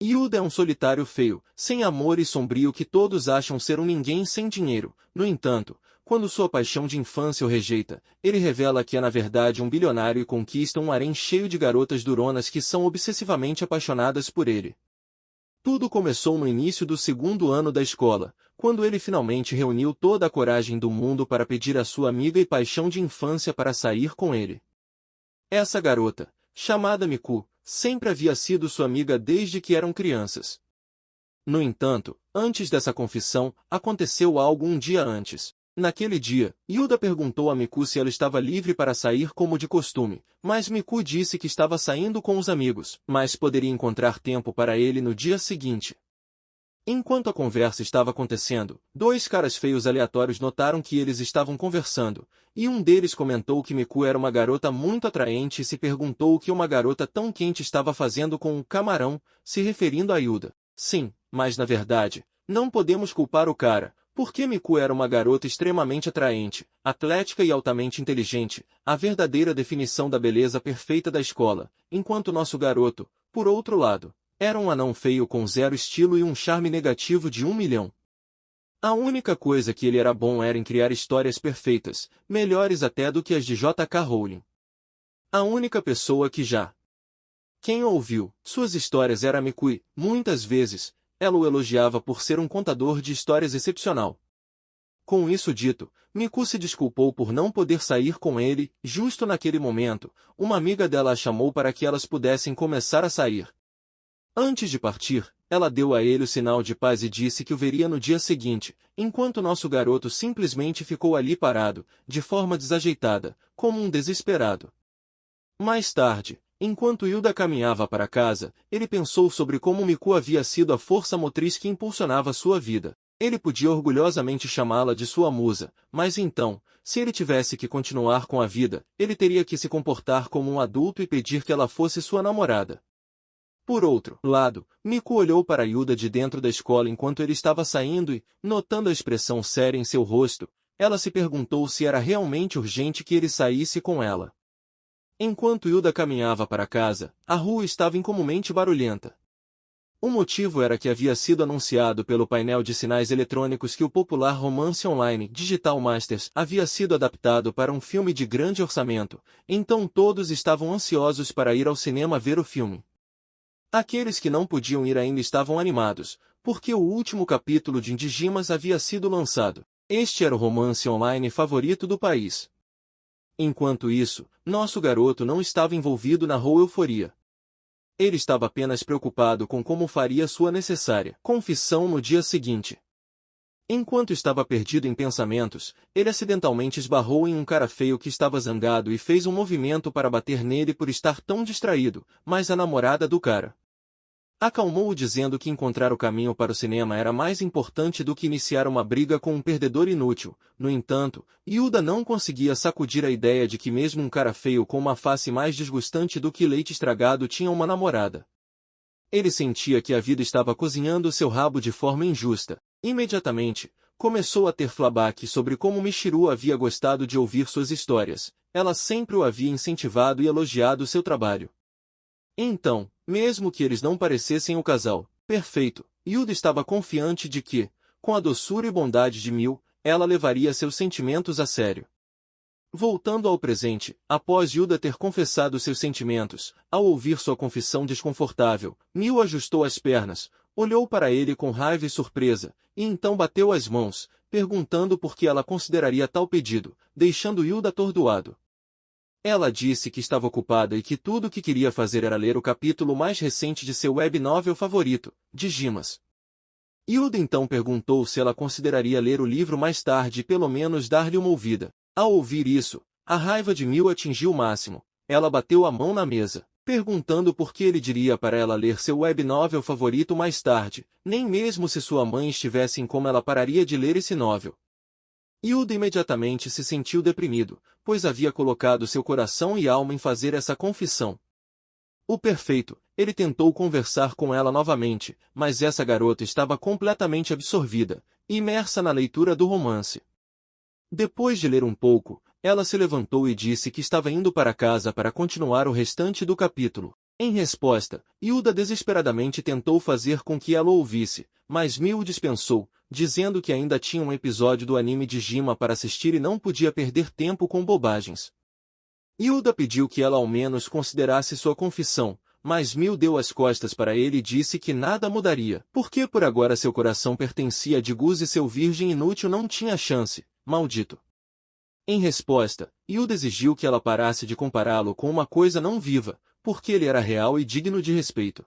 Yuda é um solitário feio, sem amor e sombrio que todos acham ser um ninguém sem dinheiro. No entanto, quando sua paixão de infância o rejeita, ele revela que é na verdade um bilionário e conquista um harém cheio de garotas duronas que são obsessivamente apaixonadas por ele. Tudo começou no início do segundo ano da escola, quando ele finalmente reuniu toda a coragem do mundo para pedir a sua amiga e paixão de infância para sair com ele. Essa garota, chamada Miku, sempre havia sido sua amiga desde que eram crianças. No entanto, antes dessa confissão, aconteceu algo um dia antes. Naquele dia, Yuda perguntou a Miku se ela estava livre para sair como de costume, mas Miku disse que estava saindo com os amigos, mas poderia encontrar tempo para ele no dia seguinte. Enquanto a conversa estava acontecendo, dois caras feios aleatórios notaram que eles estavam conversando, e um deles comentou que Miku era uma garota muito atraente e se perguntou o que uma garota tão quente estava fazendo com um camarão, se referindo a Yuda. Sim, mas na verdade, não podemos culpar o cara, porque Miku era uma garota extremamente atraente, atlética e altamente inteligente, a verdadeira definição da beleza perfeita da escola, enquanto nosso garoto, por outro lado, era um anão feio com zero estilo e um charme negativo de 1 milhão. A única coisa que ele era bom era em criar histórias perfeitas, melhores até do que as de J.K. Rowling. A única pessoa que já quem ouviu suas histórias era Miku e, muitas vezes, ela o elogiava por ser um contador de histórias excepcional. Com isso dito, Miku se desculpou por não poder sair com ele. Justo naquele momento, uma amiga dela a chamou para que elas pudessem começar a sair. Antes de partir, ela deu a ele o sinal de paz e disse que o veria no dia seguinte, enquanto nosso garoto simplesmente ficou ali parado, de forma desajeitada, como um desesperado. Mais tarde, enquanto Yuda caminhava para casa, ele pensou sobre como Miku havia sido a força motriz que impulsionava sua vida. Ele podia orgulhosamente chamá-la de sua musa, mas então, se ele tivesse que continuar com a vida, ele teria que se comportar como um adulto e pedir que ela fosse sua namorada. Por outro lado, Miku olhou para Yuda de dentro da escola enquanto ele estava saindo e, notando a expressão séria em seu rosto, ela se perguntou se era realmente urgente que ele saísse com ela. Enquanto Yuda caminhava para casa, a rua estava incomumente barulhenta. O motivo era que havia sido anunciado pelo painel de sinais eletrônicos que o popular romance online Digital Masters havia sido adaptado para um filme de grande orçamento, então todos estavam ansiosos para ir ao cinema ver o filme. Aqueles que não podiam ir ainda estavam animados, porque o último capítulo de Indigimas havia sido lançado. Este era o romance online favorito do país. Enquanto isso, nosso garoto não estava envolvido na whole euforia. Ele estava apenas preocupado com como faria sua necessária confissão no dia seguinte. Enquanto estava perdido em pensamentos, ele acidentalmente esbarrou em um cara feio que estava zangado e fez um movimento para bater nele por estar tão distraído, mas a namorada do cara acalmou-o dizendo que encontrar o caminho para o cinema era mais importante do que iniciar uma briga com um perdedor inútil. No entanto, Yuda não conseguia sacudir a ideia de que mesmo um cara feio com uma face mais desgostante do que leite estragado tinha uma namorada. Ele sentia que a vida estava cozinhando seu rabo de forma injusta. Imediatamente, começou a ter flashbacks sobre como Michiru havia gostado de ouvir suas histórias. Ela sempre o havia incentivado e elogiado seu trabalho. Então, mesmo que eles não parecessem o casal perfeito, Yuda estava confiante de que, com a doçura e bondade de Miu, ela levaria seus sentimentos a sério. Voltando ao presente, após Yuda ter confessado seus sentimentos, ao ouvir sua confissão desconfortável, Miu ajustou as pernas, olhou para ele com raiva e surpresa, e então bateu as mãos, perguntando por que ela consideraria tal pedido, deixando Yuda atordoado. Ela disse que estava ocupada e que tudo o que queria fazer era ler o capítulo mais recente de seu web novel favorito, Digimas. Yuda então perguntou se ela consideraria ler o livro mais tarde e pelo menos dar-lhe uma ouvida. Ao ouvir isso, a raiva de Miu atingiu o máximo. Ela bateu a mão na mesa, perguntando por que ele diria para ela ler seu web novel favorito mais tarde, nem mesmo se sua mãe estivesse em coma ela pararia de ler esse novel. Yuda imediatamente se sentiu deprimido, pois havia colocado seu coração e alma em fazer essa confissão. O perfeito, ele tentou conversar com ela novamente, mas essa garota estava completamente absorvida, imersa na leitura do romance. Depois de ler um pouco, ela se levantou e disse que estava indo para casa para continuar o restante do capítulo. Em resposta, Yuda desesperadamente tentou fazer com que ela o ouvisse, mas Mio o dispensou, dizendo que ainda tinha um episódio do anime de Jima para assistir e não podia perder tempo com bobagens. Yuda pediu que ela ao menos considerasse sua confissão, mas Mio deu as costas para ele e disse que nada mudaria, porque por agora seu coração pertencia a Diguz e seu virgem inútil não tinha chance, maldito. Em resposta, Yuda exigiu que ela parasse de compará-lo com uma coisa não viva, porque ele era real e digno de respeito.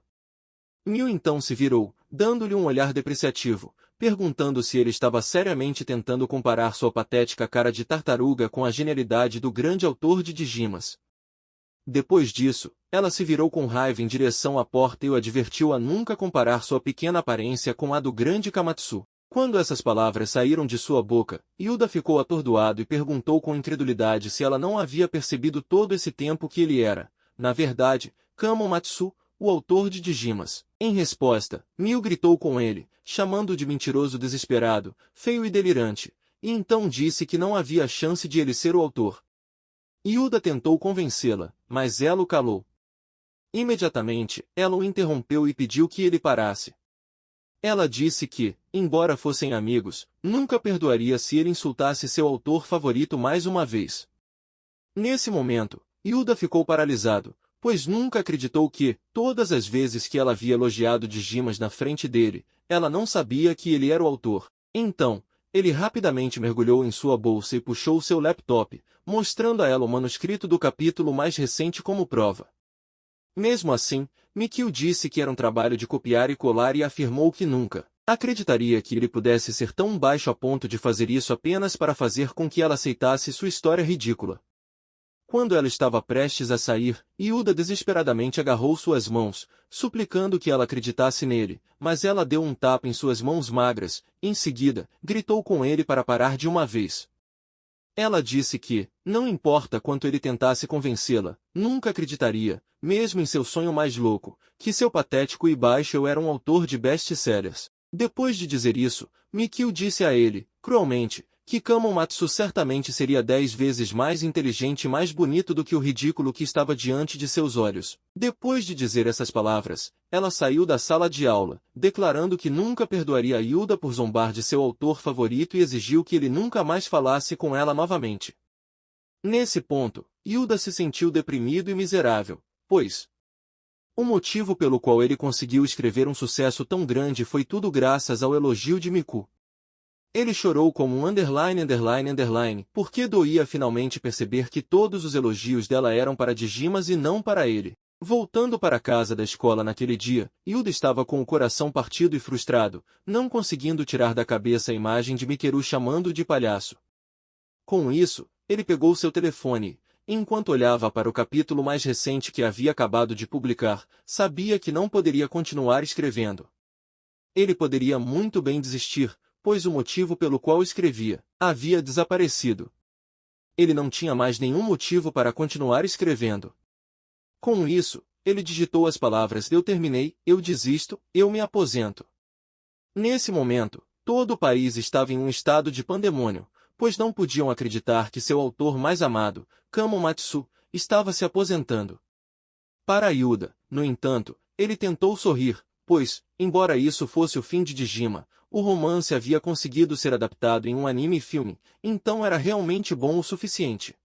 Mio então se virou, dando-lhe um olhar depreciativo, perguntando se ele estava seriamente tentando comparar sua patética cara de tartaruga com a genialidade do grande autor de Digimas. Depois disso, ela se virou com raiva em direção à porta e o advertiu a nunca comparar sua pequena aparência com a do grande Kamatsu. Quando essas palavras saíram de sua boca, Yuda ficou atordoado e perguntou com incredulidade se ela não havia percebido todo esse tempo que ele era, na verdade, Kamomatsu, o autor de Digimas. Em resposta, Mio gritou com ele, chamando-o de mentiroso desesperado, feio e delirante, e então disse que não havia chance de ele ser o autor. Yuda tentou convencê-la, mas ela o calou. Imediatamente, ela o interrompeu e pediu que ele parasse. Ela disse que, embora fossem amigos, nunca perdoaria se ele insultasse seu autor favorito mais uma vez. Nesse momento, Yuda ficou paralisado, pois nunca acreditou que, todas as vezes que ela havia elogiado Digimas na frente dele, ela não sabia que ele era o autor. Então, ele rapidamente mergulhou em sua bolsa e puxou seu laptop, mostrando a ela o manuscrito do capítulo mais recente como prova. Mesmo assim, Mikio disse que era um trabalho de copiar e colar e afirmou que nunca acreditaria que ele pudesse ser tão baixo a ponto de fazer isso apenas para fazer com que ela aceitasse sua história ridícula. Quando ela estava prestes a sair, Yuda desesperadamente agarrou suas mãos, suplicando que ela acreditasse nele, mas ela deu um tapa em suas mãos magras, em seguida, gritou com ele para parar de uma vez. Ela disse que, não importa quanto ele tentasse convencê-la, nunca acreditaria, mesmo em seu sonho mais louco, que seu patético e baixo eu era um autor de best-sellers. Depois de dizer isso, Mikio disse a ele, cruelmente, que Kamomatsu certamente seria 10 vezes mais inteligente e mais bonito do que o ridículo que estava diante de seus olhos. Depois de dizer essas palavras, ela saiu da sala de aula, declarando que nunca perdoaria Yuda por zombar de seu autor favorito e exigiu que ele nunca mais falasse com ela novamente. Nesse ponto, Yuda se sentiu deprimido e miserável, pois o motivo pelo qual ele conseguiu escrever um sucesso tão grande foi tudo graças ao elogio de Miku. Ele chorou como um porque doía finalmente perceber que todos os elogios dela eram para Digimas e não para ele. Voltando para a casa da escola naquele dia, Yuda estava com o coração partido e frustrado, não conseguindo tirar da cabeça a imagem de Mikeru chamando-o de palhaço. Com isso, ele pegou seu telefone e, enquanto olhava para o capítulo mais recente que havia acabado de publicar, sabia que não poderia continuar escrevendo. Ele poderia muito bem desistir, pois o motivo pelo qual escrevia havia desaparecido. Ele não tinha mais nenhum motivo para continuar escrevendo. Com isso, ele digitou as palavras eu terminei, eu desisto, eu me aposento. Nesse momento, todo o país estava em um estado de pandemônio, pois não podiam acreditar que seu autor mais amado, Kamomatsu, estava se aposentando. Para Yuda, no entanto, ele tentou sorrir, pois, embora isso fosse o fim de Digima, o romance havia conseguido ser adaptado em um anime e filme, então era realmente bom o suficiente.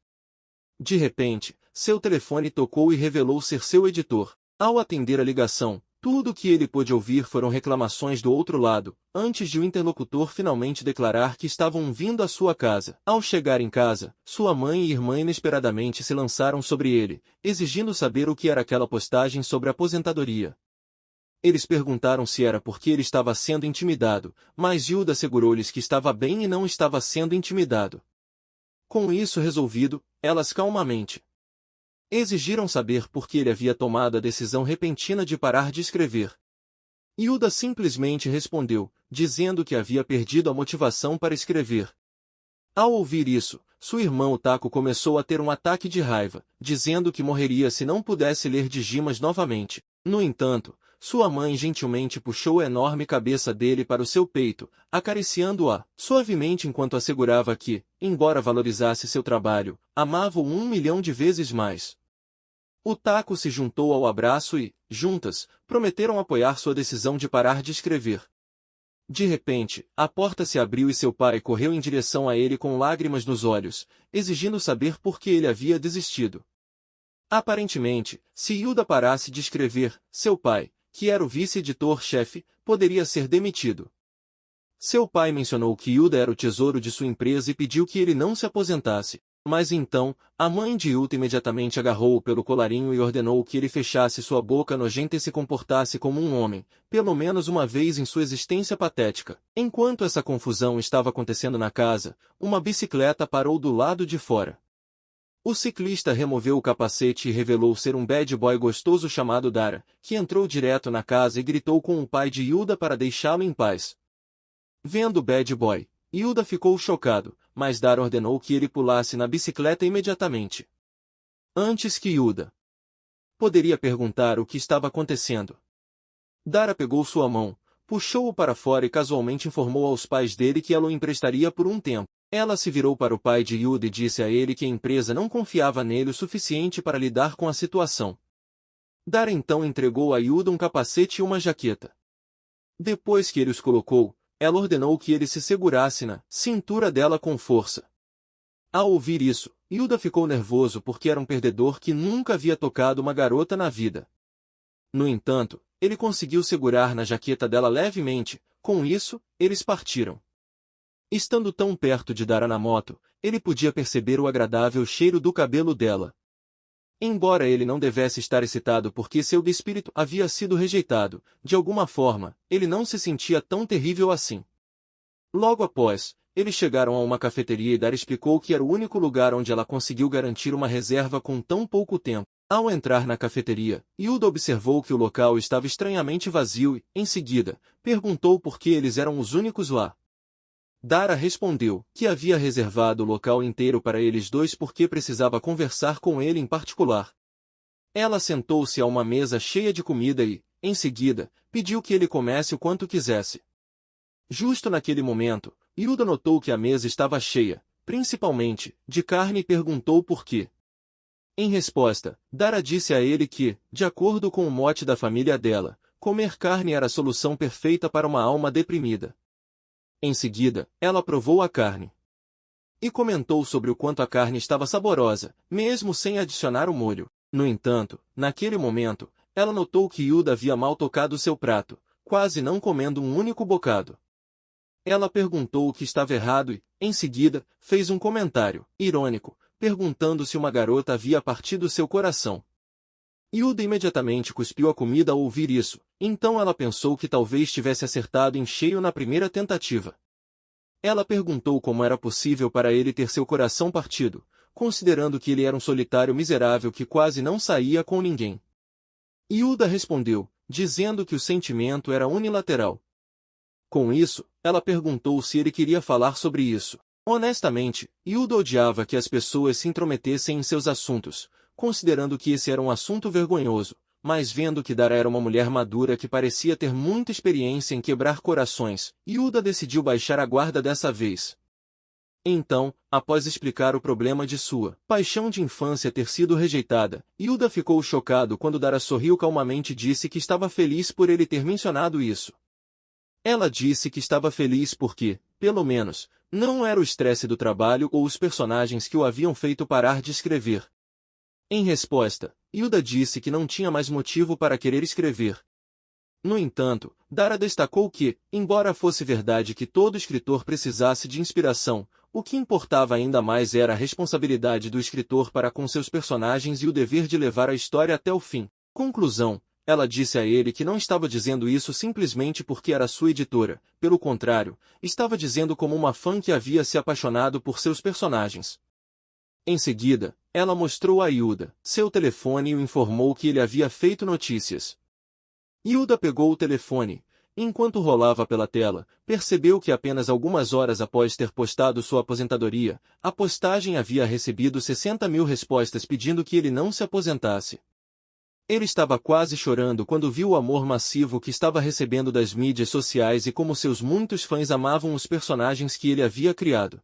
De repente, seu telefone tocou e revelou ser seu editor. Ao atender a ligação, tudo o que ele pôde ouvir foram reclamações do outro lado, antes de o interlocutor finalmente declarar que estavam vindo à sua casa. Ao chegar em casa, sua mãe e irmã inesperadamente se lançaram sobre ele, exigindo saber o que era aquela postagem sobre aposentadoria. Eles perguntaram se era porque ele estava sendo intimidado, mas Yuda assegurou-lhes que estava bem e não estava sendo intimidado. Com isso resolvido, elas calmamente exigiram saber por que ele havia tomado a decisão repentina de parar de escrever. Yuda simplesmente respondeu, dizendo que havia perdido a motivação para escrever. Ao ouvir isso, sua irmã Otako começou a ter um ataque de raiva, dizendo que morreria se não pudesse ler Digimas novamente. No entanto, sua mãe gentilmente puxou a enorme cabeça dele para o seu peito, acariciando-a suavemente enquanto assegurava que, embora valorizasse seu trabalho, amava-o 1 milhão de vezes mais. O Taco se juntou ao abraço e, juntas, prometeram apoiar sua decisão de parar de escrever. De repente, a porta se abriu e seu pai correu em direção a ele com lágrimas nos olhos, exigindo saber por que ele havia desistido. Aparentemente, se Hilda parasse de escrever, seu pai, que era o vice-editor-chefe, poderia ser demitido. Seu pai mencionou que Hilda era o tesouro de sua empresa e pediu que ele não se aposentasse. Mas então, a mãe de Hilda imediatamente agarrou-o pelo colarinho e ordenou que ele fechasse sua boca nojenta e se comportasse como um homem, pelo menos uma vez em sua existência patética. Enquanto essa confusão estava acontecendo na casa, uma bicicleta parou do lado de fora. O ciclista removeu o capacete e revelou ser um bad boy gostoso chamado Dara, que entrou direto na casa e gritou com o pai de Hilda para deixá-lo em paz. Vendo o bad boy, Hilda ficou chocado, mas Dara ordenou que ele pulasse na bicicleta imediatamente. Antes que Hilda poderia perguntar o que estava acontecendo, Dara pegou sua mão, puxou-o para fora e casualmente informou aos pais dele que ela o emprestaria por um tempo. Ela se virou para o pai de Hilda e disse a ele que a empresa não confiava nele o suficiente para lidar com a situação. Dara então entregou a Hilda um capacete e uma jaqueta. Depois que ele os colocou, ela ordenou que ele se segurasse na cintura dela com força. Ao ouvir isso, Hilda ficou nervoso porque era um perdedor que nunca havia tocado uma garota na vida. No entanto, ele conseguiu segurar na jaqueta dela levemente, com isso, eles partiram. Estando tão perto de Dara na moto, ele podia perceber o agradável cheiro do cabelo dela. Embora ele não devesse estar excitado porque seu espírito havia sido rejeitado, de alguma forma, ele não se sentia tão terrível assim. Logo após, eles chegaram a uma cafeteria e Dara explicou que era o único lugar onde ela conseguiu garantir uma reserva com tão pouco tempo. Ao entrar na cafeteria, Hilda observou que o local estava estranhamente vazio e, em seguida, perguntou por que eles eram os únicos lá. Dara respondeu que havia reservado o local inteiro para eles dois porque precisava conversar com ele em particular. Ela sentou-se a uma mesa cheia de comida e, em seguida, pediu que ele comesse o quanto quisesse. Justo naquele momento, Hilda notou que a mesa estava cheia, principalmente, de carne e perguntou por quê. Em resposta, Dara disse a ele que, de acordo com o mote da família dela, comer carne era a solução perfeita para uma alma deprimida. Em seguida, ela provou a carne. E comentou sobre o quanto a carne estava saborosa, mesmo sem adicionar o molho. No entanto, naquele momento, ela notou que Hilda havia mal tocado seu prato, quase não comendo um único bocado. Ela perguntou o que estava errado e, em seguida, fez um comentário, irônico, perguntando se uma garota havia partido seu coração. Hilda imediatamente cuspiu a comida ao ouvir isso, então ela pensou que talvez tivesse acertado em cheio na primeira tentativa. Ela perguntou como era possível para ele ter seu coração partido, considerando que ele era um solitário miserável que quase não saía com ninguém. Hilda respondeu, dizendo que o sentimento era unilateral. Com isso, ela perguntou se ele queria falar sobre isso. Honestamente, Hilda odiava que as pessoas se intrometessem em seus assuntos, considerando que esse era um assunto vergonhoso, mas vendo que Dara era uma mulher madura que parecia ter muita experiência em quebrar corações, Hilda decidiu baixar a guarda dessa vez. Então, após explicar o problema de sua paixão de infância ter sido rejeitada, Hilda ficou chocado quando Dara sorriu calmamente e disse que estava feliz por ele ter mencionado isso. Ela disse que estava feliz porque, pelo menos, não era o estresse do trabalho ou os personagens que o haviam feito parar de escrever. Em resposta, Hilda disse que não tinha mais motivo para querer escrever. No entanto, Dara destacou que, embora fosse verdade que todo escritor precisasse de inspiração, o que importava ainda mais era a responsabilidade do escritor para com seus personagens e o dever de levar a história até o fim. Conclusão, ela disse a ele que não estava dizendo isso simplesmente porque era sua editora, pelo contrário, estava dizendo como uma fã que havia se apaixonado por seus personagens. Em seguida, ela mostrou a Hilda seu telefone e o informou que ele havia feito notícias. Hilda pegou o telefone. Enquanto rolava pela tela, percebeu que apenas algumas horas após ter postado sua aposentadoria, a postagem havia recebido 60.000 respostas pedindo que ele não se aposentasse. Ele estava quase chorando quando viu o amor massivo que estava recebendo das mídias sociais e como seus muitos fãs amavam os personagens que ele havia criado.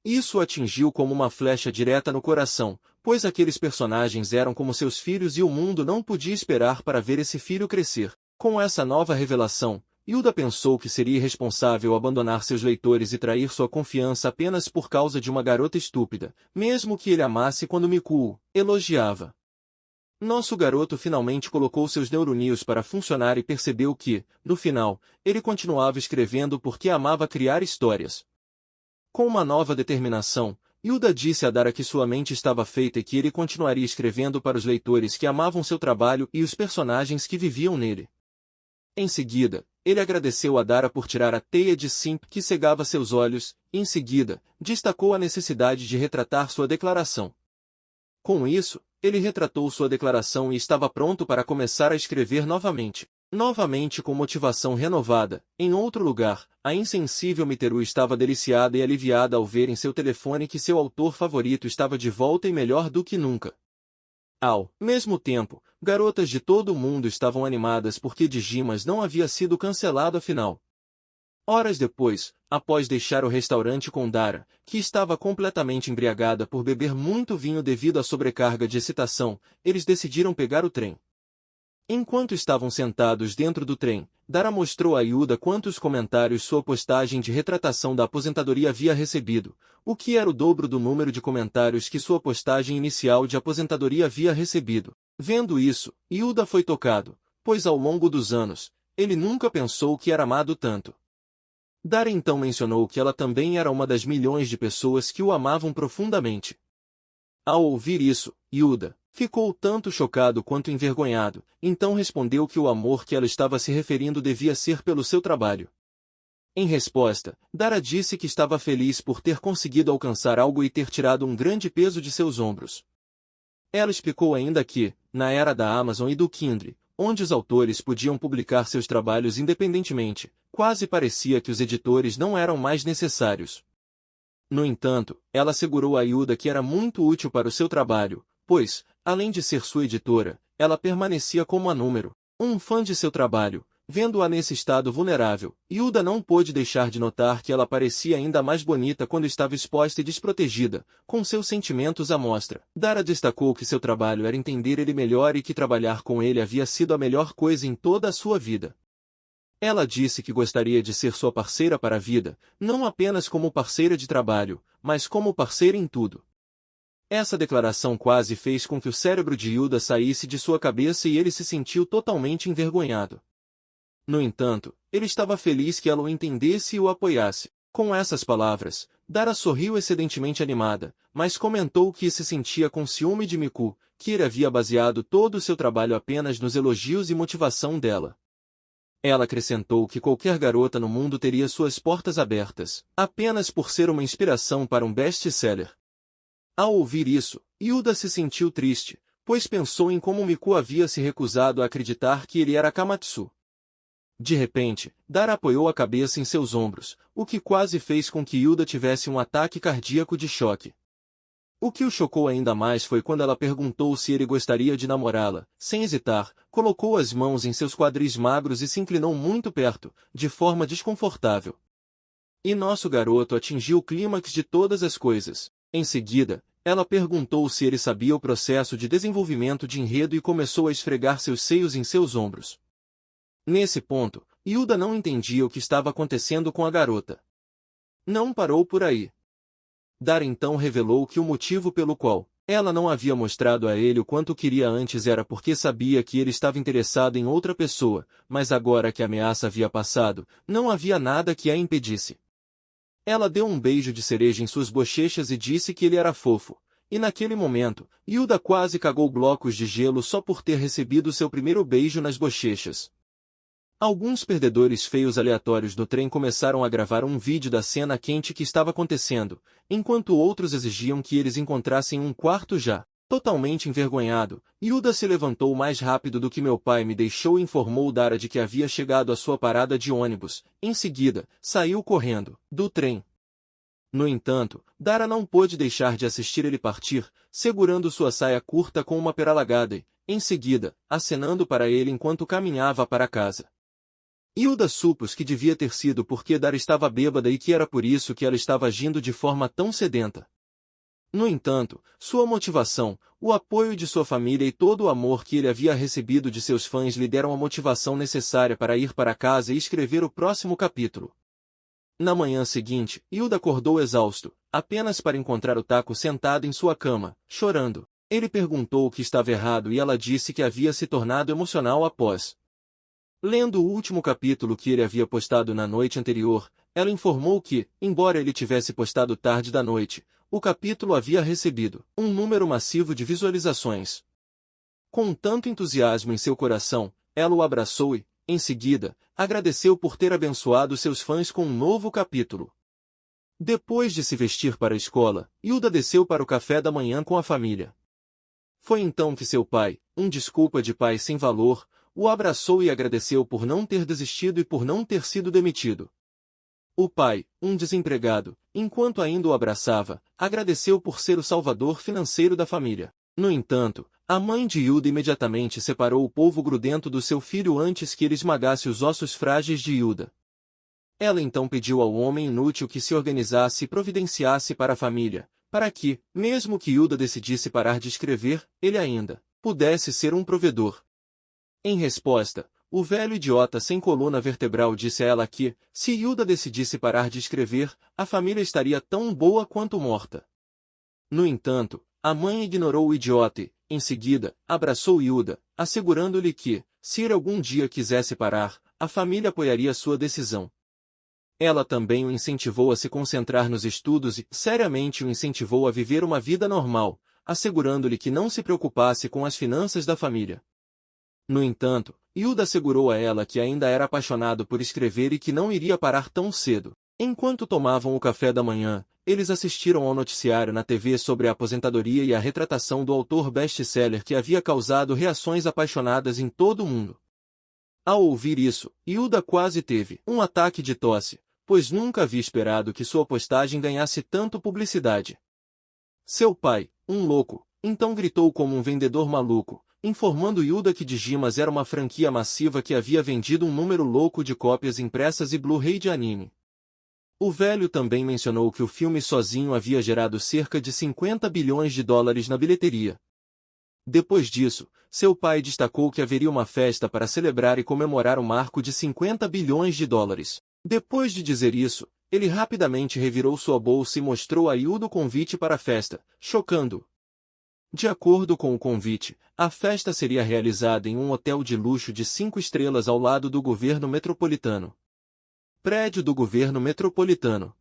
Isso o atingiu como uma flecha direta no coração, pois aqueles personagens eram como seus filhos e o mundo não podia esperar para ver esse filho crescer. Com essa nova revelação, Hilda pensou que seria irresponsável abandonar seus leitores e trair sua confiança apenas por causa de uma garota estúpida, mesmo que ele amasse quando Miku o elogiava. Nosso garoto finalmente colocou seus neurônios para funcionar e percebeu que, no final, ele continuava escrevendo porque amava criar histórias. Com uma nova determinação, Hilda disse a Dara que sua mente estava feita e que ele continuaria escrevendo para os leitores que amavam seu trabalho e os personagens que viviam nele. Em seguida, ele agradeceu a Dara por tirar a teia de Simp que cegava seus olhos, e em seguida, destacou a necessidade de retratar sua declaração. Com isso, ele retratou sua declaração e estava pronto para começar a escrever novamente. Novamente com motivação renovada. Em outro lugar, a insensível Miteru estava deliciada e aliviada ao ver em seu telefone que seu autor favorito estava de volta e melhor do que nunca. Ao mesmo tempo, garotas de todo o mundo estavam animadas porque Digimas não havia sido cancelado afinal. Horas depois, após deixar o restaurante com Dara, que estava completamente embriagada por beber muito vinho devido à sobrecarga de excitação, eles decidiram pegar o trem. Enquanto estavam sentados dentro do trem, Dara mostrou a Yuda quantos comentários sua postagem de retratação da aposentadoria havia recebido, o que era o dobro do número de comentários que sua postagem inicial de aposentadoria havia recebido. Vendo isso, Yuda foi tocado, pois ao longo dos anos, ele nunca pensou que era amado tanto. Dara então mencionou que ela também era uma das milhões de pessoas que o amavam profundamente. Ao ouvir isso, Yuda ficou tanto chocado quanto envergonhado, então respondeu que o amor que ela estava se referindo devia ser pelo seu trabalho. Em resposta, Dara disse que estava feliz por ter conseguido alcançar algo e ter tirado um grande peso de seus ombros. Ela explicou ainda que, na era da Amazon e do Kindle, onde os autores podiam publicar seus trabalhos independentemente, quase parecia que os editores não eram mais necessários. No entanto, ela assegurou a Yuda que era muito útil para o seu trabalho, pois, além de ser sua editora, ela permanecia como a número 1 fã de seu trabalho. Vendo-a nesse estado vulnerável, Yuda não pôde deixar de notar que ela parecia ainda mais bonita quando estava exposta e desprotegida, com seus sentimentos à mostra. Dara destacou que seu trabalho era entender ele melhor e que trabalhar com ele havia sido a melhor coisa em toda a sua vida. Ela disse que gostaria de ser sua parceira para a vida, não apenas como parceira de trabalho, mas como parceira em tudo. Essa declaração quase fez com que o cérebro de Yuda saísse de sua cabeça e ele se sentiu totalmente envergonhado. No entanto, ele estava feliz que ela o entendesse e o apoiasse. Com essas palavras, Dara sorriu excedentemente animada, mas comentou que se sentia com ciúme de Miku, que ele havia baseado todo o seu trabalho apenas nos elogios e motivação dela. Ela acrescentou que qualquer garota no mundo teria suas portas abertas, apenas por ser uma inspiração para um best-seller. Ao ouvir isso, Yuda se sentiu triste, pois pensou em como Miku havia se recusado a acreditar que ele era Kamatsu. De repente, Dara apoiou a cabeça em seus ombros, o que quase fez com que Yuda tivesse um ataque cardíaco de choque. O que o chocou ainda mais foi quando ela perguntou se ele gostaria de namorá-la. Sem hesitar, colocou as mãos em seus quadris magros e se inclinou muito perto, de forma desconfortável. E nosso garoto atingiu o clímax de todas as coisas. Em seguida, ela perguntou se ele sabia o processo de desenvolvimento de enredo e começou a esfregar seus seios em seus ombros. Nesse ponto, Yuda não entendia o que estava acontecendo com a garota. Não parou por aí. Dara então revelou que o motivo pelo qual ela não havia mostrado a ele o quanto queria antes era porque sabia que ele estava interessado em outra pessoa, mas agora que a ameaça havia passado, não havia nada que a impedisse. Ela deu um beijo de cereja em suas bochechas e disse que ele era fofo. E naquele momento, Yuda quase cagou blocos de gelo só por ter recebido seu primeiro beijo nas bochechas. Alguns perdedores feios aleatórios do trem começaram a gravar um vídeo da cena quente que estava acontecendo, enquanto outros exigiam que eles encontrassem um quarto já. Totalmente envergonhado, Yuda se levantou mais rápido do que meu pai me deixou e informou Dara de que havia chegado à sua parada de ônibus. Em seguida, saiu correndo do trem. No entanto, Dara não pôde deixar de assistir ele partir, segurando sua saia curta com uma peralagada e, em seguida, acenando para ele enquanto caminhava para casa. Hilda supôs que devia ter sido porque Dara estava bêbada e que era por isso que ela estava agindo de forma tão sedenta. No entanto, sua motivação, o apoio de sua família e todo o amor que ele havia recebido de seus fãs lhe deram a motivação necessária para ir para casa e escrever o próximo capítulo. Na manhã seguinte, Hilda acordou exausto, apenas para encontrar o Taco sentado em sua cama, chorando. Ele perguntou o que estava errado e ela disse que havia se tornado emocional após lendo o último capítulo que ele havia postado na noite anterior. Ela informou que, embora ele tivesse postado tarde da noite, o capítulo havia recebido um número massivo de visualizações. Com tanto entusiasmo em seu coração, ela o abraçou e, em seguida, agradeceu por ter abençoado seus fãs com um novo capítulo. Depois de se vestir para a escola, Hilda desceu para o café da manhã com a família. Foi então que seu pai, um desculpa de pai sem valor, o abraçou e agradeceu por não ter desistido e por não ter sido demitido. O pai, um desempregado, enquanto ainda o abraçava, agradeceu por ser o salvador financeiro da família. No entanto, a mãe de Hilda imediatamente separou o polvo grudento do seu filho antes que ele esmagasse os ossos frágeis de Hilda. Ela então pediu ao homem inútil que se organizasse e providenciasse para a família, para que, mesmo que Hilda decidisse parar de escrever, ele ainda pudesse ser um provedor. Em resposta, o velho idiota sem coluna vertebral disse a ela que, se Hilda decidisse parar de escrever, a família estaria tão boa quanto morta. No entanto, a mãe ignorou o idiota e, em seguida, abraçou Hilda, assegurando-lhe que, se ele algum dia quisesse parar, a família apoiaria sua decisão. Ela também o incentivou a se concentrar nos estudos e, seriamente, o incentivou a viver uma vida normal, assegurando-lhe que não se preocupasse com as finanças da família. No entanto, Hilda assegurou a ela que ainda era apaixonado por escrever e que não iria parar tão cedo. Enquanto tomavam o café da manhã, eles assistiram ao noticiário na TV sobre a aposentadoria e a retratação do autor best-seller que havia causado reações apaixonadas em todo o mundo. Ao ouvir isso, Hilda quase teve um ataque de tosse, pois nunca havia esperado que sua postagem ganhasse tanto publicidade. Seu pai, um louco, então gritou como um vendedor maluco, informando Hilda que Digimas era uma franquia massiva que havia vendido um número louco de cópias impressas e Blu-ray de anime. O velho também mencionou que o filme sozinho havia gerado cerca de 50 bilhões de dólares na bilheteria. Depois disso, seu pai destacou que haveria uma festa para celebrar e comemorar o marco de 50 bilhões de dólares. Depois de dizer isso, ele rapidamente revirou sua bolsa e mostrou a Hilda o convite para a festa, chocando. De acordo com o convite, a festa seria realizada em um hotel de luxo de 5 estrelas ao lado do governo metropolitano. Prédio do governo metropolitano.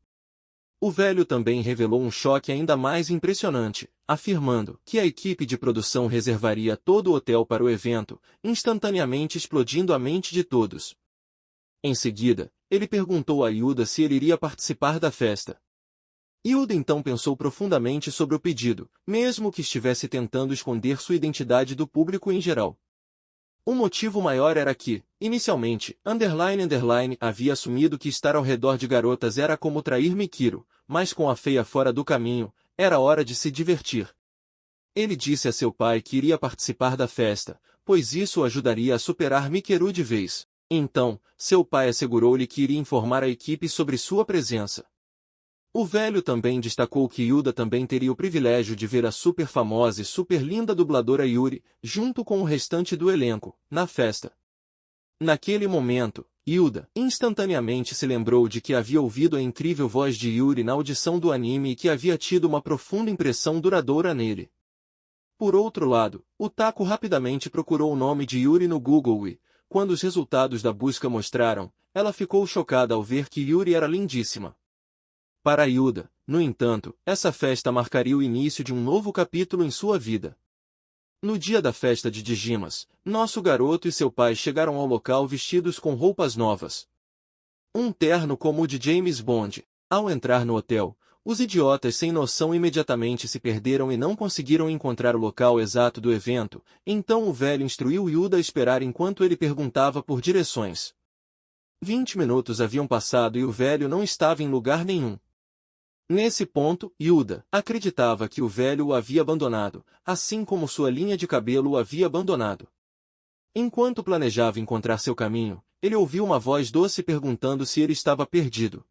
O velho também revelou um choque ainda mais impressionante, afirmando que a equipe de produção reservaria todo o hotel para o evento, instantaneamente explodindo a mente de todos. Em seguida, ele perguntou a Hilda se ele iria participar da festa. Hilda então pensou profundamente sobre o pedido, mesmo que estivesse tentando esconder sua identidade do público em geral. O motivo maior era que, inicialmente, havia assumido que estar ao redor de garotas era como trair Mikiro, mas com a feia fora do caminho, era hora de se divertir. Ele disse a seu pai que iria participar da festa, pois isso o ajudaria a superar Mikiro de vez. Então, seu pai assegurou-lhe que iria informar a equipe sobre sua presença. O velho também destacou que Hilda também teria o privilégio de ver a super famosa e super linda dubladora Yuri, junto com o restante do elenco, na festa. Naquele momento, Hilda instantaneamente se lembrou de que havia ouvido a incrível voz de Yuri na audição do anime e que havia tido uma profunda impressão duradoura nele. Por outro lado, o Taco rapidamente procurou o nome de Yuri no Google e, quando os resultados da busca mostraram, ela ficou chocada ao ver que Yuri era lindíssima. Para Hilda, no entanto, essa festa marcaria o início de um novo capítulo em sua vida. No dia da festa de Digimas, nosso garoto e seu pai chegaram ao local vestidos com roupas novas. Um terno como o de James Bond. Ao entrar no hotel, os idiotas sem noção imediatamente se perderam e não conseguiram encontrar o local exato do evento, então o velho instruiu Hilda a esperar enquanto ele perguntava por direções. 20 minutos haviam passado e o velho não estava em lugar nenhum. Nesse ponto, Hilda acreditava que o velho o havia abandonado, assim como sua linha de cabelo o havia abandonado. Enquanto planejava encontrar seu caminho, ele ouviu uma voz doce perguntando se ele estava perdido.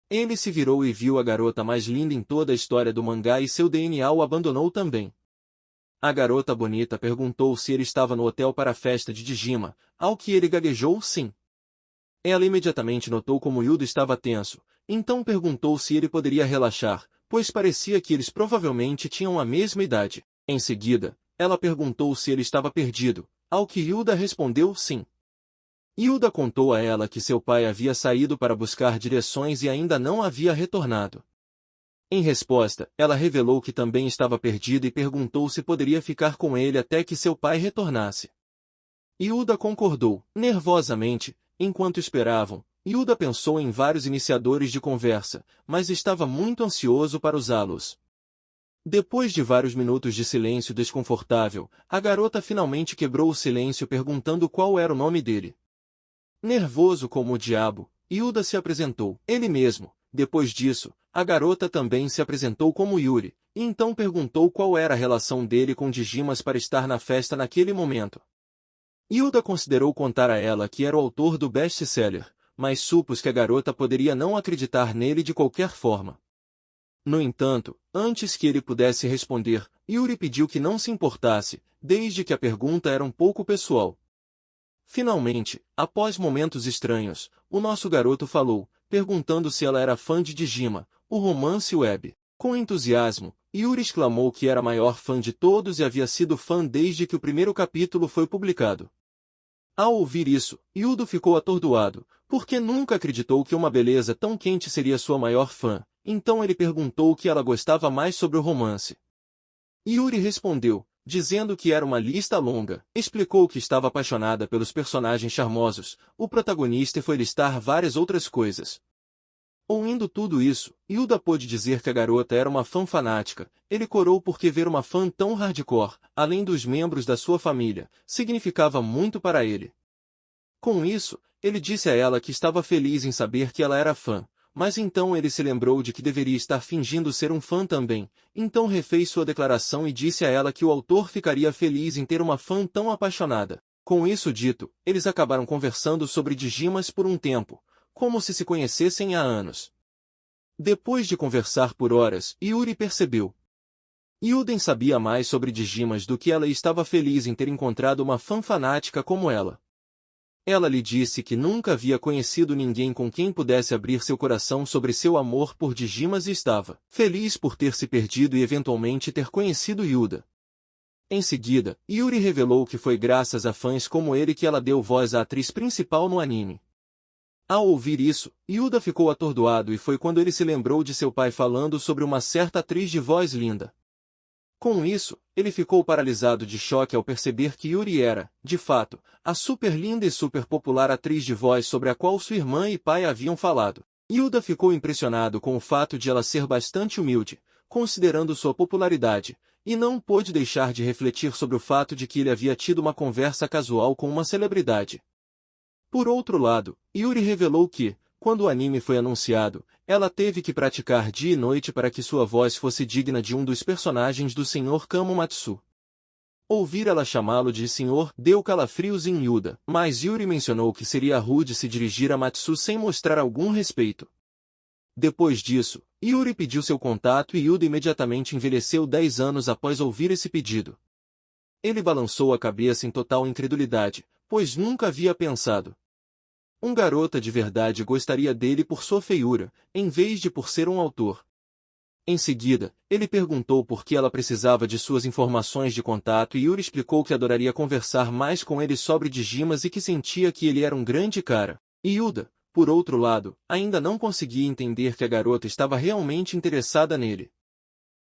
Ele se virou e viu a garota mais linda em toda a história do mangá e seu DNA o abandonou também. A garota bonita perguntou se ele estava no hotel para a festa de Dijima, ao que ele gaguejou sim. Ela imediatamente notou como Yuda estava tenso, então perguntou se ele poderia relaxar, pois parecia que eles provavelmente tinham a mesma idade. Em seguida, ela perguntou se ele estava perdido, ao que Yuda respondeu sim. Yuda contou a ela que seu pai havia saído para buscar direções e ainda não havia retornado. Em resposta, ela revelou que também estava perdida e perguntou se poderia ficar com ele até que seu pai retornasse. Yuda concordou, nervosamente. Enquanto esperavam, Yuda pensou em vários iniciadores de conversa, mas estava muito ansioso para usá-los. Depois de vários minutos de silêncio desconfortável, a garota finalmente quebrou o silêncio perguntando qual era o nome dele. Nervoso como o diabo, Yuda se apresentou, ele mesmo. Depois disso, a garota também se apresentou como Yuri, e então perguntou qual era a relação dele com Digimas para estar na festa naquele momento. Yuda considerou contar a ela que era o autor do best-seller, mas supôs que a garota poderia não acreditar nele de qualquer forma. No entanto, antes que ele pudesse responder, Yuri pediu que não se importasse, desde que a pergunta era um pouco pessoal. Finalmente, após momentos estranhos, o nosso garoto falou, perguntando se ela era fã de Dijima, o romance web. Com entusiasmo, Yuri exclamou que era a maior fã de todos e havia sido fã desde que o primeiro capítulo foi publicado. Ao ouvir isso, Yudo ficou atordoado, porque nunca acreditou que uma beleza tão quente seria sua maior fã, então ele perguntou o que ela gostava mais sobre o romance. Yuri respondeu, dizendo que era uma lista longa, explicou que estava apaixonada pelos personagens charmosos, o protagonista e foi listar várias outras coisas. Ouvindo tudo isso, Yuda pôde dizer que a garota era uma fã fanática. Ele corou porque ver uma fã tão hardcore, além dos membros da sua família, significava muito para ele. Com isso, ele disse a ela que estava feliz em saber que ela era fã, mas então ele se lembrou de que deveria estar fingindo ser um fã também, então refez sua declaração e disse a ela que o autor ficaria feliz em ter uma fã tão apaixonada. Com isso dito, eles acabaram conversando sobre Digimas por um tempo, como se conhecessem há anos. Depois de conversar por horas, Yuri percebeu. Yuden sabia mais sobre Digimas do que ela e estava feliz em ter encontrado uma fã fanática como ela. Ela lhe disse que nunca havia conhecido ninguém com quem pudesse abrir seu coração sobre seu amor por Digimas e estava feliz por ter se perdido e eventualmente ter conhecido Yuda. Em seguida, Yuri revelou que foi graças a fãs como ele que ela deu voz à atriz principal no anime. Ao ouvir isso, Yuda ficou atordoado e foi quando ele se lembrou de seu pai falando sobre uma certa atriz de voz linda. Com isso, ele ficou paralisado de choque ao perceber que Yuri era, de fato, a super linda e super popular atriz de voz sobre a qual sua irmã e pai haviam falado. Yuda ficou impressionado com o fato de ela ser bastante humilde, considerando sua popularidade, e não pôde deixar de refletir sobre o fato de que ele havia tido uma conversa casual com uma celebridade. Por outro lado, Yuri revelou que, quando o anime foi anunciado, ela teve que praticar dia e noite para que sua voz fosse digna de um dos personagens do Sr. Kamomatsu. Ouvir ela chamá-lo de senhor deu calafrios em Yuda, mas Yuri mencionou que seria rude se dirigir a Matsu sem mostrar algum respeito. Depois disso, Yuri pediu seu contato e Yuda imediatamente envelheceu 10 anos após ouvir esse pedido. Ele balançou a cabeça em total incredulidade, pois nunca havia pensado. Um garota de verdade gostaria dele por sua feiura, em vez de por ser um autor. Em seguida, ele perguntou por que ela precisava de suas informações de contato e Yuri explicou que adoraria conversar mais com ele sobre Digimas e que sentia que ele era um grande cara. Yuda, por outro lado, ainda não conseguia entender que a garota estava realmente interessada nele.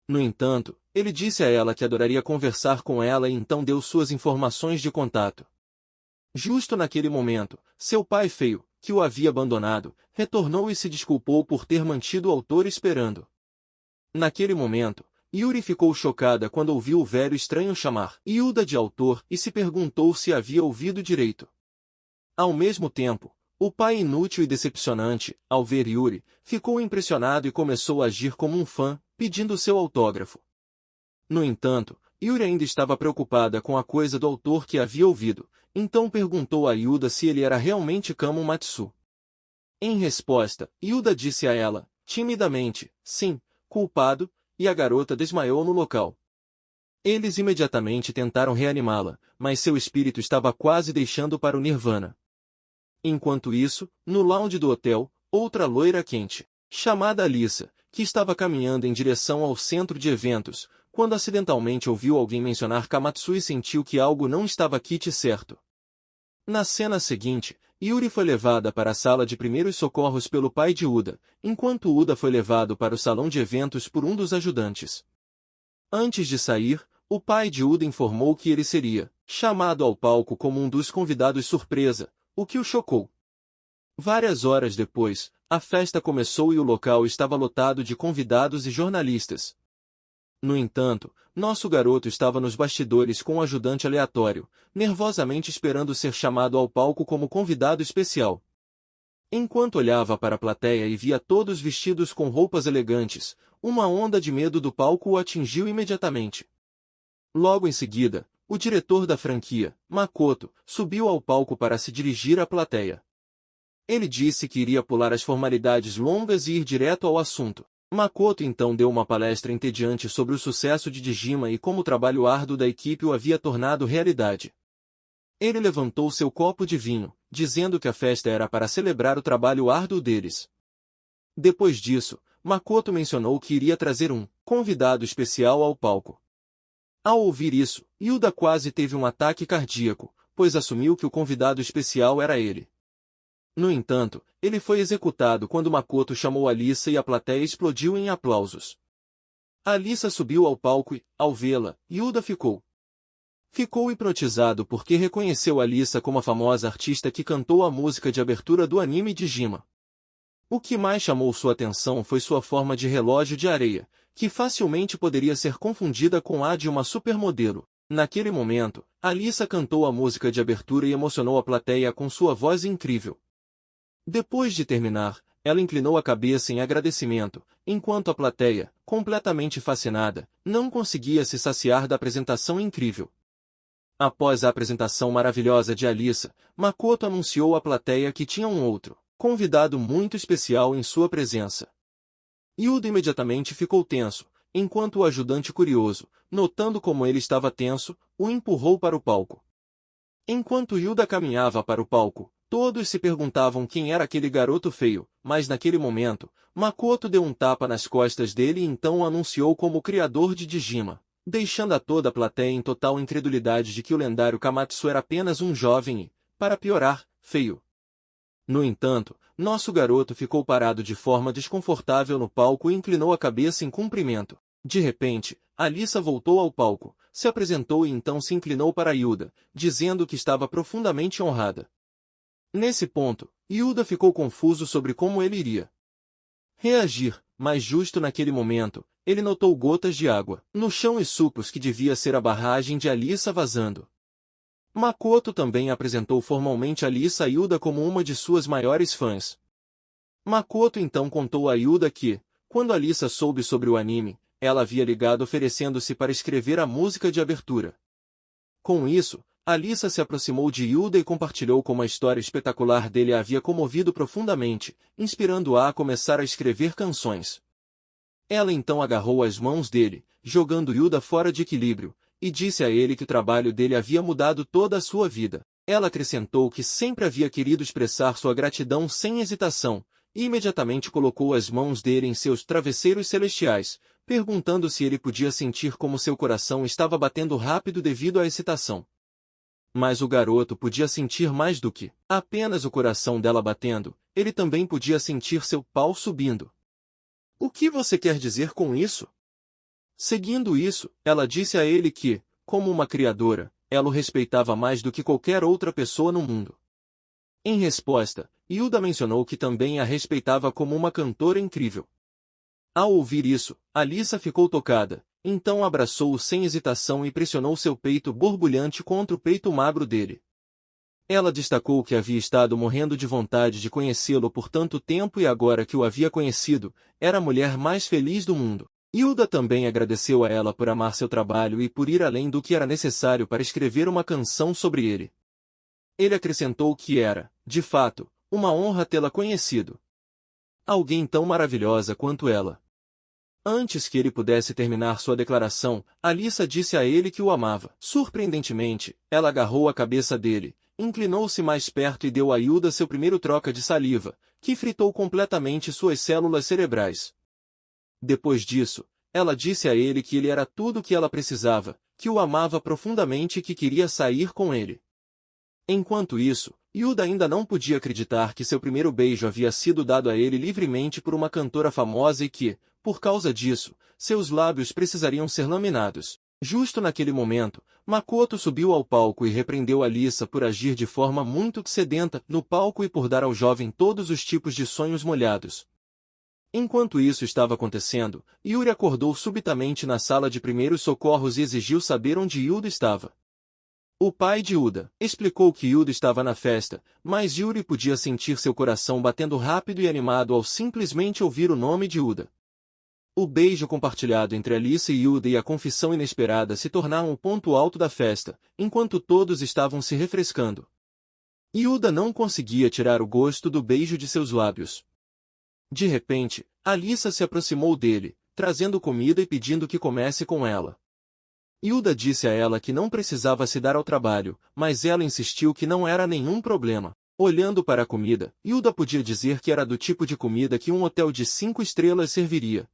No entanto, ele disse a ela que adoraria conversar com ela e então deu suas informações de contato. Justo naquele momento, seu pai feio, que o havia abandonado, retornou e se desculpou por ter mantido o autor esperando. Naquele momento, Yuri ficou chocada quando ouviu o velho estranho chamar Yuda de autor e se perguntou se havia ouvido direito. Ao mesmo tempo, o pai inútil e decepcionante, ao ver Yuri, ficou impressionado e começou a agir como um fã, pedindo seu autógrafo. No entanto, Yuri ainda estava preocupada com a coisa do autor que havia ouvido, então perguntou a Yuda se ele era realmente Kamo Matsu. Em resposta, Yuda disse a ela, timidamente, sim, culpado, e a garota desmaiou no local. Eles imediatamente tentaram reanimá-la, mas seu espírito estava quase deixando para o Nirvana. Enquanto isso, no lounge do hotel, outra loira quente, chamada Alissa, que estava caminhando em direção ao centro de eventos, quando acidentalmente ouviu alguém mencionar Kamatsu e sentiu que algo não estava kit certo. Na cena seguinte, Yuri foi levada para a sala de primeiros socorros pelo pai de Uda, enquanto Uda foi levado para o salão de eventos por um dos ajudantes. Antes de sair, o pai de Uda informou que ele seria chamado ao palco como um dos convidados surpresa, o que o chocou. Várias horas depois, a festa começou e o local estava lotado de convidados e jornalistas. No entanto, nosso garoto estava nos bastidores com um ajudante aleatório, nervosamente esperando ser chamado ao palco como convidado especial. Enquanto olhava para a plateia e via todos vestidos com roupas elegantes, uma onda de medo do palco o atingiu imediatamente. Logo em seguida, o diretor da franquia, Makoto, subiu ao palco para se dirigir à plateia. Ele disse que iria pular as formalidades longas e ir direto ao assunto. Makoto então deu uma palestra entediante sobre o sucesso de Dejima e como o trabalho árduo da equipe o havia tornado realidade. Ele levantou seu copo de vinho, dizendo que a festa era para celebrar o trabalho árduo deles. Depois disso, Makoto mencionou que iria trazer um convidado especial ao palco. Ao ouvir isso, Yuda quase teve um ataque cardíaco, pois assumiu que o convidado especial era ele. No entanto, ele foi executado quando Makoto chamou Alissa e a plateia explodiu em aplausos. Alissa subiu ao palco e, ao vê-la, Yuda ficou hipnotizado porque reconheceu Alissa como a famosa artista que cantou a música de abertura do anime Dejima. O que mais chamou sua atenção foi sua forma de relógio de areia, que facilmente poderia ser confundida com a de uma supermodelo. Naquele momento, Alissa cantou a música de abertura e emocionou a plateia com sua voz incrível. Depois de terminar, ela inclinou a cabeça em agradecimento, enquanto a plateia, completamente fascinada, não conseguia se saciar da apresentação incrível. Após a apresentação maravilhosa de Alissa, Makoto anunciou à plateia que tinha um outro convidado muito especial em sua presença. Yuda imediatamente ficou tenso, enquanto o ajudante curioso, notando como ele estava tenso, o empurrou para o palco. Enquanto Yuda caminhava para o palco, todos se perguntavam quem era aquele garoto feio, mas naquele momento, Makoto deu um tapa nas costas dele e então o anunciou como o criador de Dejima, deixando a toda a plateia em total incredulidade de que o lendário Kamatsu era apenas um jovem e, para piorar, feio. No entanto, nosso garoto ficou parado de forma desconfortável no palco e inclinou a cabeça em cumprimento. De repente, Alissa voltou ao palco, se apresentou e então se inclinou para Yuda, dizendo que estava profundamente honrada. Nesse ponto, Yuda ficou confuso sobre como ele iria reagir, mas justo naquele momento, ele notou gotas de água no chão e supôs que devia ser a barragem de Alissa vazando. Makoto também apresentou formalmente Alissa a Yuda como uma de suas maiores fãs. Makoto então contou a Yuda que, quando Alissa soube sobre o anime, ela havia ligado oferecendo-se para escrever a música de abertura. Com isso, Alissa se aproximou de Yuda e compartilhou como a história espetacular dele a havia comovido profundamente, inspirando-a a começar a escrever canções. Ela então agarrou as mãos dele, jogando Yuda fora de equilíbrio, e disse a ele que o trabalho dele havia mudado toda a sua vida. Ela acrescentou que sempre havia querido expressar sua gratidão sem hesitação, e imediatamente colocou as mãos dele em seus travesseiros celestiais, perguntando se ele podia sentir como seu coração estava batendo rápido devido à excitação. Mas o garoto podia sentir mais do que apenas o coração dela batendo, ele também podia sentir seu pau subindo. O que você quer dizer com isso? Seguindo isso, ela disse a ele que, como uma criadora, ela o respeitava mais do que qualquer outra pessoa no mundo. Em resposta, Yuda mencionou que também a respeitava como uma cantora incrível. Ao ouvir isso, Alissa ficou tocada, então abraçou-o sem hesitação e pressionou seu peito borbulhante contra o peito magro dele. Ela destacou que havia estado morrendo de vontade de conhecê-lo por tanto tempo e agora que o havia conhecido, era a mulher mais feliz do mundo. Hilda também agradeceu a ela por amar seu trabalho e por ir além do que era necessário para escrever uma canção sobre ele. Ele acrescentou que era, de fato, uma honra tê-la conhecido. Alguém tão maravilhosa quanto ela. Antes que ele pudesse terminar sua declaração, Alyssa disse a ele que o amava. Surpreendentemente, ela agarrou a cabeça dele, inclinou-se mais perto e deu a Hilda seu primeiro troca de saliva, que fritou completamente suas células cerebrais. Depois disso, ela disse a ele que ele era tudo o que ela precisava, que o amava profundamente e que queria sair com ele. Enquanto isso, Hilda ainda não podia acreditar que seu primeiro beijo havia sido dado a ele livremente por uma cantora famosa e que, por causa disso, seus lábios precisariam ser laminados. Justo naquele momento, Makoto subiu ao palco e repreendeu Alyssa por agir de forma muito sedenta no palco e por dar ao jovem todos os tipos de sonhos molhados. Enquanto isso estava acontecendo, Yuri acordou subitamente na sala de primeiros socorros e exigiu saber onde Hilda estava. O pai de Hilda explicou que Hilda estava na festa, mas Yuri podia sentir seu coração batendo rápido e animado ao simplesmente ouvir o nome de Hilda. O beijo compartilhado entre Alyssa e Hilda e a confissão inesperada se tornaram o ponto alto da festa, enquanto todos estavam se refrescando. Hilda não conseguia tirar o gosto do beijo de seus lábios. De repente, Alyssa se aproximou dele, trazendo comida e pedindo que comesse com ela. Hilda disse a ela que não precisava se dar ao trabalho, mas ela insistiu que não era nenhum problema. Olhando para a comida, Hilda podia dizer que era do tipo de comida que um hotel de 5 estrelas serviria.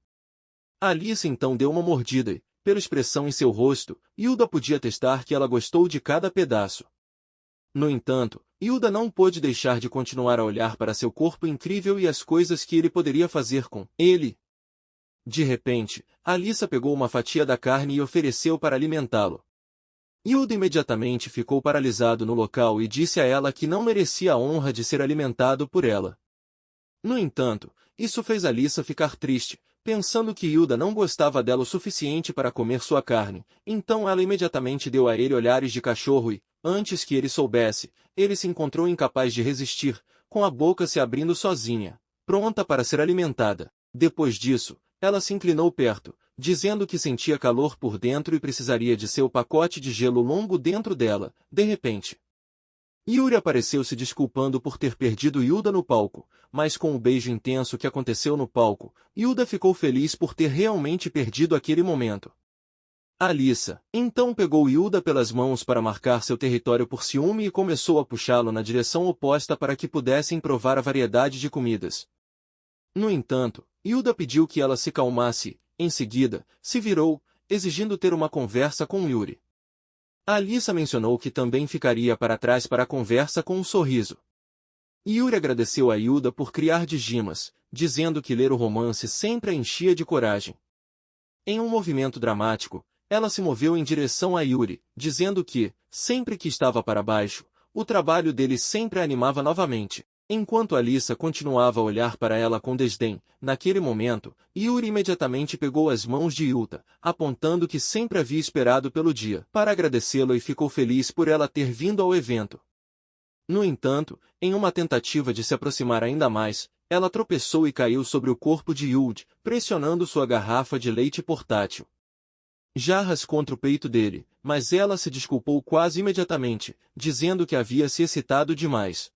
Alyssa então deu uma mordida e, pela expressão em seu rosto, Hilda podia atestar que ela gostou de cada pedaço. No entanto, Hilda não pôde deixar de continuar a olhar para seu corpo incrível e as coisas que ele poderia fazer com ele. De repente, Alyssa pegou uma fatia da carne e ofereceu para alimentá-lo. Hilda imediatamente ficou paralisado no local e disse a ela que não merecia a honra de ser alimentado por ela. No entanto, isso fez Alyssa ficar triste, pensando que Hilda não gostava dela o suficiente para comer sua carne, então ela imediatamente deu a ele olhares de cachorro e, antes que ele soubesse, ele se encontrou incapaz de resistir, com a boca se abrindo sozinha, pronta para ser alimentada. Depois disso, ela se inclinou perto, dizendo que sentia calor por dentro e precisaria de seu pacote de gelo longo dentro dela. De repente, Yuri apareceu se desculpando por ter perdido Hilda no palco, mas com o beijo intenso que aconteceu no palco, Hilda ficou feliz por ter realmente perdido aquele momento. Alyssa, então pegou Hilda pelas mãos para marcar seu território por ciúme e começou a puxá-lo na direção oposta para que pudessem provar a variedade de comidas. No entanto, Hilda pediu que ela se calmasse, em seguida, se virou, exigindo ter uma conversa com Yuri. Alyssa mencionou que também ficaria para trás para a conversa com um sorriso. Yuri agradeceu a Hilda por criar Digimas, dizendo que ler o romance sempre a enchia de coragem. Em um movimento dramático, ela se moveu em direção a Yuri, dizendo que, sempre que estava para baixo, o trabalho dele sempre a animava novamente. Enquanto Alyssa continuava a olhar para ela com desdém, naquele momento, Yuri imediatamente pegou as mãos de Hilda, apontando que sempre havia esperado pelo dia, para agradecê-la e ficou feliz por ela ter vindo ao evento. No entanto, em uma tentativa de se aproximar ainda mais, ela tropeçou e caiu sobre o corpo de Yuri, pressionando sua garrafa de leite portátil. Jarras contra o peito dele, mas ela se desculpou quase imediatamente, dizendo que havia se excitado demais.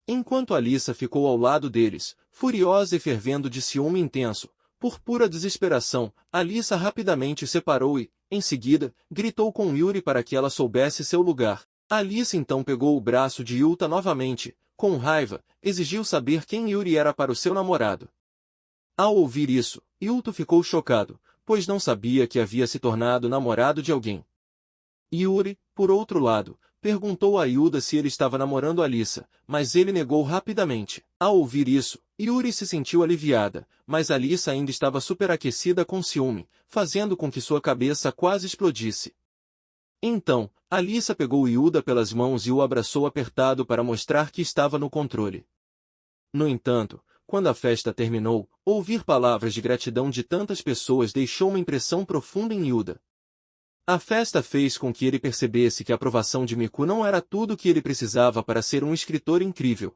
Enquanto Alyssa ficou ao lado deles, furiosa e fervendo de ciúme intenso, por pura desesperação, Alyssa rapidamente separou e, em seguida, gritou com Yuri para que ela soubesse seu lugar. Alyssa então pegou o braço de Yuta novamente, com raiva, exigiu saber quem Yuri era para o seu namorado. Ao ouvir isso, Yuta ficou chocado, pois não sabia que havia se tornado namorado de alguém. Yuri, por outro lado, perguntou a Hilda se ele estava namorando Alyssa, mas ele negou rapidamente. Ao ouvir isso, Yuri se sentiu aliviada, mas Alyssa ainda estava superaquecida com ciúme, fazendo com que sua cabeça quase explodisse. Então, Alyssa pegou Hilda pelas mãos e o abraçou apertado para mostrar que estava no controle. No entanto, quando a festa terminou, ouvir palavras de gratidão de tantas pessoas deixou uma impressão profunda em Hilda. A festa fez com que ele percebesse que a aprovação de Miku não era tudo o que ele precisava para ser um escritor incrível.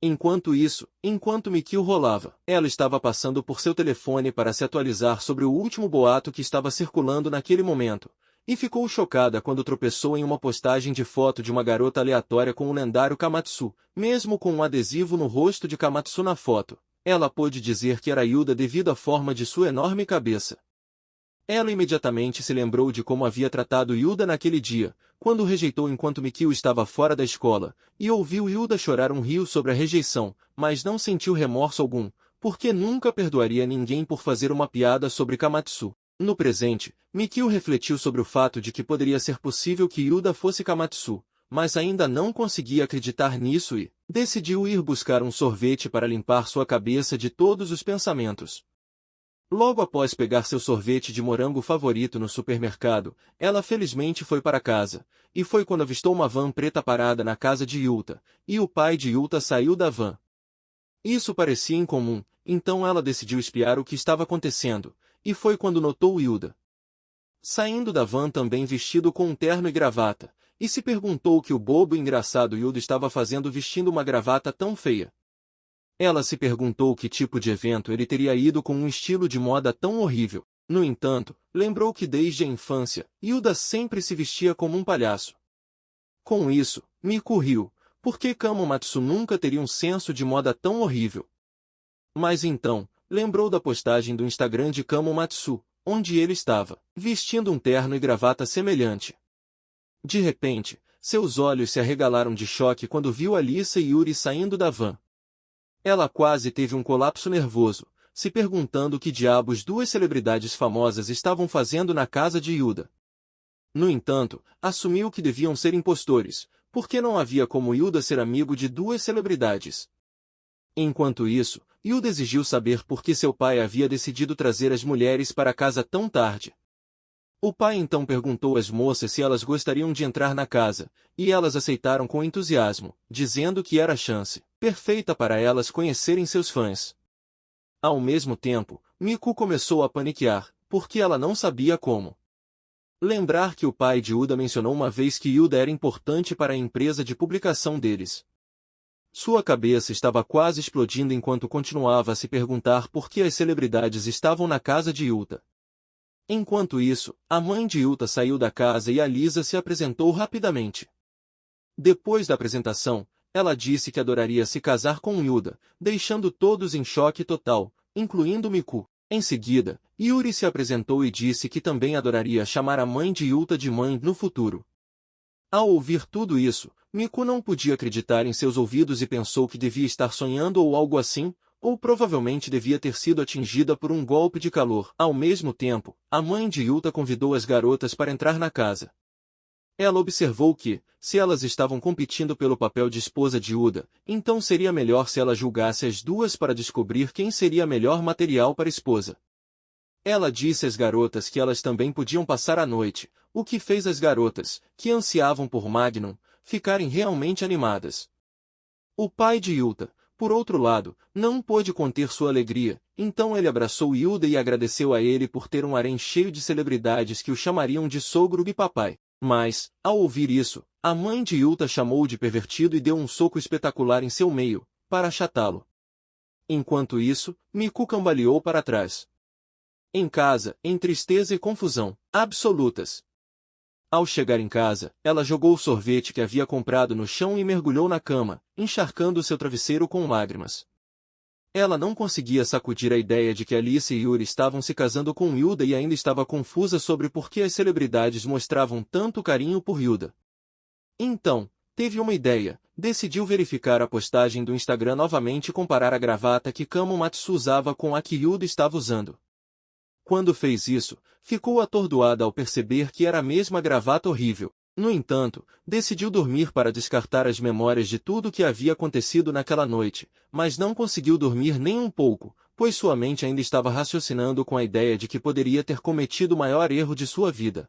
Enquanto isso, enquanto Mikio rolava, ela estava passando por seu telefone para se atualizar sobre o último boato que estava circulando naquele momento, e ficou chocada quando tropeçou em uma postagem de foto de uma garota aleatória com o lendário Kamatsu, mesmo com um adesivo no rosto de Kamatsu na foto. Ela pôde dizer que era Yuda devido à forma de sua enorme cabeça. Ela imediatamente se lembrou de como havia tratado Yuda naquele dia, quando o rejeitou enquanto Mikio estava fora da escola, e ouviu Yuda chorar um rio sobre a rejeição, mas não sentiu remorso algum, porque nunca perdoaria ninguém por fazer uma piada sobre Kamatsu. No presente, Mikio refletiu sobre o fato de que poderia ser possível que Yuda fosse Kamatsu, mas ainda não conseguia acreditar nisso e decidiu ir buscar um sorvete para limpar sua cabeça de todos os pensamentos. Logo após pegar seu sorvete de morango favorito no supermercado, ela felizmente foi para casa, e foi quando avistou uma van preta parada na casa de Yuta, e o pai de Yuta saiu da van. Isso parecia incomum, então ela decidiu espiar o que estava acontecendo, e foi quando notou Yuda saindo da van também vestido com um terno e gravata, e se perguntou o que o bobo e engraçado Yuda estava fazendo vestindo uma gravata tão feia. Ela se perguntou que tipo de evento ele teria ido com um estilo de moda tão horrível. No entanto, lembrou que desde a infância, Yuda sempre se vestia como um palhaço. Com isso, Miku riu, porque Kamomatsu nunca teria um senso de moda tão horrível. Mas então, lembrou da postagem do Instagram de Kamomatsu, onde ele estava, vestindo um terno e gravata semelhante. De repente, seus olhos se arregalaram de choque quando viu Alissa e Yuri saindo da van. Ela quase teve um colapso nervoso, se perguntando o que diabos duas celebridades famosas estavam fazendo na casa de Yuda. No entanto, assumiu que deviam ser impostores, porque não havia como Yuda ser amigo de duas celebridades. Enquanto isso, Yuda exigiu saber por que seu pai havia decidido trazer as mulheres para casa tão tarde. O pai então perguntou às moças se elas gostariam de entrar na casa, e elas aceitaram com entusiasmo, dizendo que era a chance perfeita para elas conhecerem seus fãs. Ao mesmo tempo, Miku começou a paniquear, porque ela não sabia como lembrar que o pai de Yuda mencionou uma vez que Yuda era importante para a empresa de publicação deles. Sua cabeça estava quase explodindo enquanto continuava a se perguntar por que as celebridades estavam na casa de Yuta. Enquanto isso, a mãe de Yuta saiu da casa e a Lisa se apresentou rapidamente. Depois da apresentação, ela disse que adoraria se casar com Yuda, deixando todos em choque total, incluindo Miku. Em seguida, Yuri se apresentou e disse que também adoraria chamar a mãe de Yuta de mãe no futuro. Ao ouvir tudo isso, Miku não podia acreditar em seus ouvidos e pensou que devia estar sonhando ou algo assim, ou provavelmente devia ter sido atingida por um golpe de calor. Ao mesmo tempo, a mãe de Yuta convidou as garotas para entrar na casa. Ela observou que, se elas estavam competindo pelo papel de esposa de Yuda, então seria melhor se ela julgasse as duas para descobrir quem seria melhor material para esposa. Ela disse às garotas que elas também podiam passar a noite, o que fez as garotas, que ansiavam por Magnum, ficarem realmente animadas. O pai de Yuta, por outro lado, não pôde conter sua alegria, então ele abraçou Yuda e agradeceu a ele por ter um harém cheio de celebridades que o chamariam de sogro e papai. Mas, ao ouvir isso, a mãe de Yuta chamou-o de pervertido e deu um soco espetacular em seu meio, para achatá-lo. Enquanto isso, Miku cambaleou para trás. Em casa, em tristeza e confusão absolutas. Ao chegar em casa, ela jogou o sorvete que havia comprado no chão e mergulhou na cama, encharcando seu travesseiro com lágrimas. Ela não conseguia sacudir a ideia de que Alice e Yuri estavam se casando com Yuda e ainda estava confusa sobre por que as celebridades mostravam tanto carinho por Yuda. Então, teve uma ideia, decidiu verificar a postagem do Instagram novamente e comparar a gravata que Kamomatsu usava com a que Yuda estava usando. Quando fez isso, ficou atordoada ao perceber que era a mesma gravata horrível. No entanto, decidiu dormir para descartar as memórias de tudo o que havia acontecido naquela noite, mas não conseguiu dormir nem um pouco, pois sua mente ainda estava raciocinando com a ideia de que poderia ter cometido o maior erro de sua vida.